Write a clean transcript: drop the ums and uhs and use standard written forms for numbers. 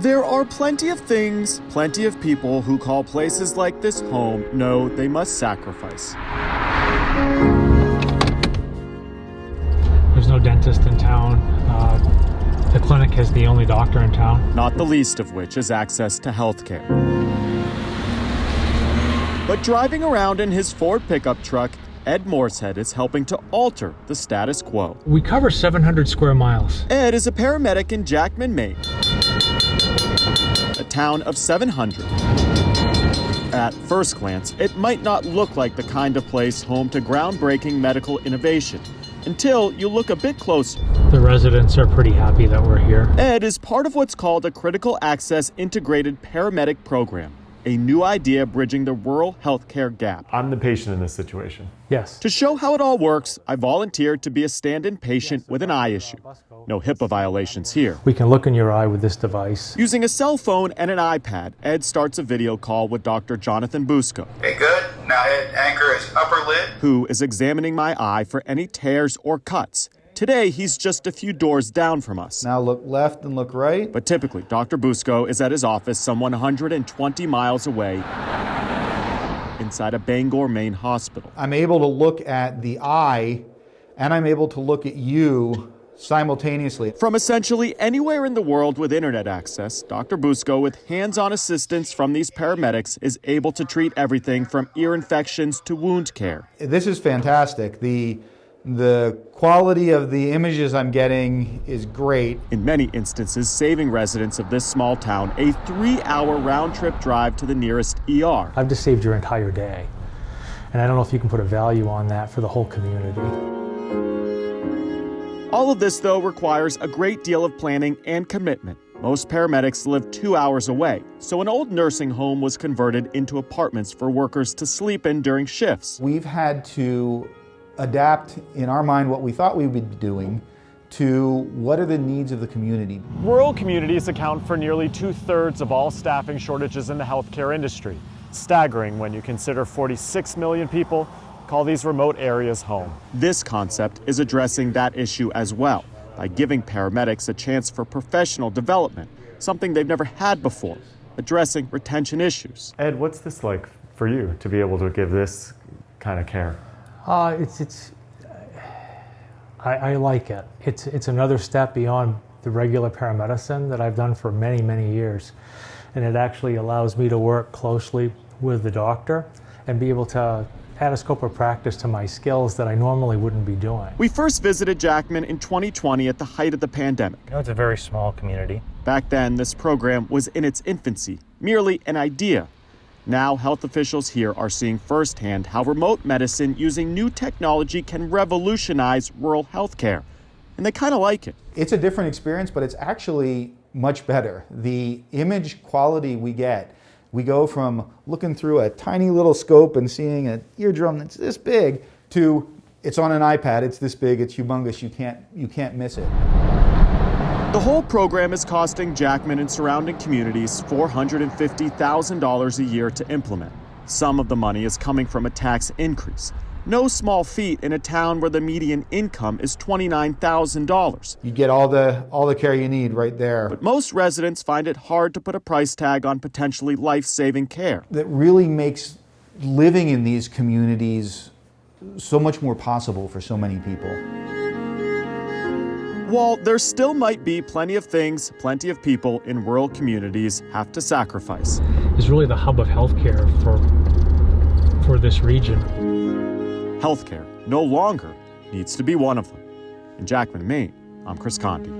There are plenty of things, plenty of people who call places like this home. No, they must sacrifice. There's no dentist in town. The clinic is the only doctor in town. Not the least of which is access to health care. But driving around in his Ford pickup truck, Ed Moorshead is helping to alter the status quo. We cover 700 square miles. Ed is a paramedic in Jackman, Maine, a town of 700. At first glance, it might not look like the kind of place home to groundbreaking medical innovation, until you look a bit closer. The residents are pretty happy that we're here. Ed is part of what's called a Critical Access Integrated Paramedic Program, a new idea bridging the rural healthcare gap. I'm the patient in this situation. Yes. To show how it all works, I volunteered to be a stand-in patient with an eye issue. No HIPAA violations here. We can look in your eye with this device. Using a cell phone and an iPad, Ed starts a video call with Dr. Jonathan Busco. Okay, good. Now hit anchor his upper lid. Who is examining my eye for any tears or cuts. Today, he's just a few doors down from us. Now look left and look right. But typically, Dr. Busco is at his office some 120 miles away inside a Bangor, Maine hospital. I'm able to look at the eye, and I'm able to look at you simultaneously. From essentially anywhere in the world with internet access, Dr. Busco, with hands-on assistance from these paramedics, is able to treat everything from ear infections to wound care. This is fantastic. The quality of the images I'm getting is great. In many instances, saving residents of this small town a 3-hour round-trip drive to the nearest ER. I've just saved your entire day. And I don't know if you can put a value on that for the whole community. All of this, though, requires a great deal of planning and commitment. Most paramedics live 2 hours away, so an old nursing home was converted into apartments for workers to sleep in during shifts. We've had to adapt in our mind what we thought we would be doing to what are the needs of the community. Rural communities account for nearly 2/3 of all staffing shortages in the healthcare industry. Staggering when you consider 46 million people call these remote areas home. This concept is addressing that issue as well by giving paramedics a chance for professional development, something they've never had before, addressing retention issues. Ed, what's this like for you to be able to give this kind of care? I like it. It's another step beyond the regular paramedicine that I've done for many, many years. And it actually allows me to work closely with the doctor and be able to add a scope of practice to my skills that I normally wouldn't be doing. We first visited Jackman in 2020 at the height of the pandemic. You know, it's a very small community. Back then, this program was in its infancy, merely an idea. Now, health officials here are seeing firsthand how remote medicine using new technology can revolutionize rural healthcare. And they kind of like it. It's a different experience, but it's actually much better. The image quality we get, we go from looking through a tiny little scope and seeing an eardrum that's this big to it's on an iPad, it's this big, it's humongous, you can't miss it. The whole program is costing Jackman and surrounding communities $450,000 a year to implement. Some of the money is coming from a tax increase. No small feat in a town where the median income is $29,000. You get all the care you need right there. But most residents find it hard to put a price tag on potentially life-saving care. That really makes living in these communities so much more possible for so many people. While there still might be plenty of things, plenty of people in rural communities have to sacrifice. It's really the hub of healthcare for this region. Healthcare no longer needs to be one of them. In Jackman, Maine, I'm Chris Condi.